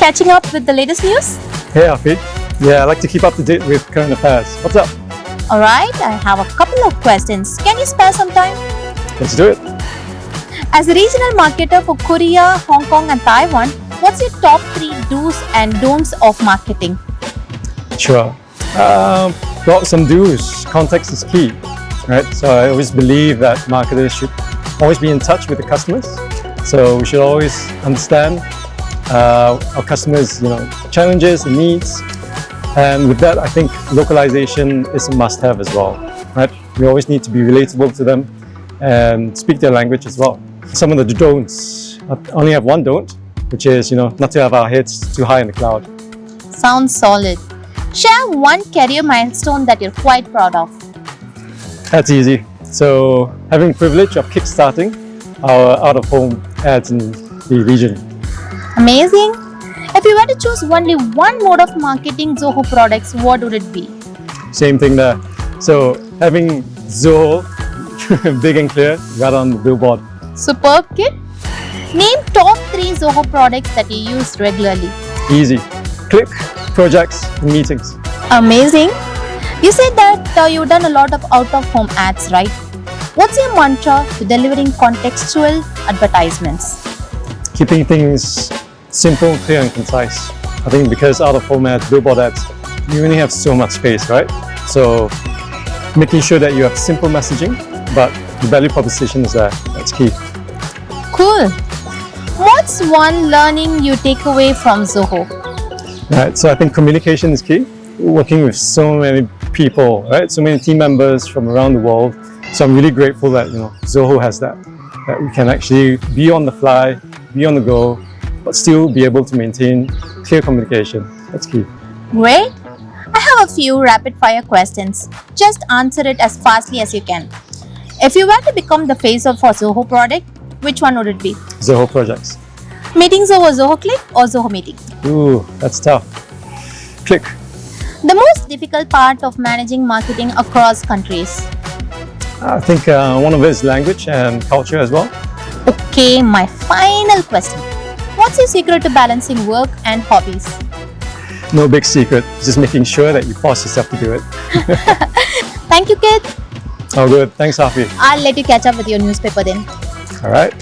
catching up with the latest news? Hey Afi. Yeah, I like to keep up to date with current affairs. What's up? Alright, I have a couple of questions. Can you spare some time? Let's do it. As a regional marketer for Korea, Hong Kong and Taiwan, what's your top 3 do's and don'ts of marketing? Sure. Well, some do's. Context is key, right? So I always believe that marketers should always be in touch with the customers. So we should always understand our customers' challenges and needs. And with that, I think localization is a must-have as well, right? We always need to be relatable to them and speak their language as well. Some of the don'ts, I only have one don't, which is, not to have our heads too high in the cloud. Sounds solid. Share one career milestone that you're quite proud of. That's easy. So having the privilege of kickstarting our out-of-home ads in the region. Amazing. If you were to choose only one mode of marketing Zoho products, what would it be? Same thing there. So having Zoho big and clear right on the billboard. Superb, kid. Name top 3 Zoho products that you use regularly. Easy. Click, projects, and meetings. Amazing. You said that you've done a lot of out-of-home ads, right? What's your mantra to delivering contextual advertisements? Keeping things simple, clear, and concise. I think because out-of-home ads, billboard ads, you only have so much space, right? So making sure that you have simple messaging, but the value proposition is there. That's key. Cool. What's one learning you take away from Zoho? Right, so I think communication is key. Working with so many people, right? So many team members from around the world. So I'm really grateful that Zoho has that we can actually be on the fly, be on the go, but still be able to maintain clear communication. That's key. Great. I have a few rapid-fire questions. Just answer it as fastly as you can. If you were to become the face of a Zoho product, which one would it be? Zoho projects. Meetings over Zoho Click or Zoho Meeting? Ooh, that's tough. Click. The most difficult part of managing marketing across countries? I think one of it is language and culture as well. Okay, my final question. What's your secret to balancing work and hobbies? No big secret, just making sure that you force yourself to do it. Thank you, kid. Oh, good. Thanks, Afi. I'll let you catch up with your newspaper then. All right.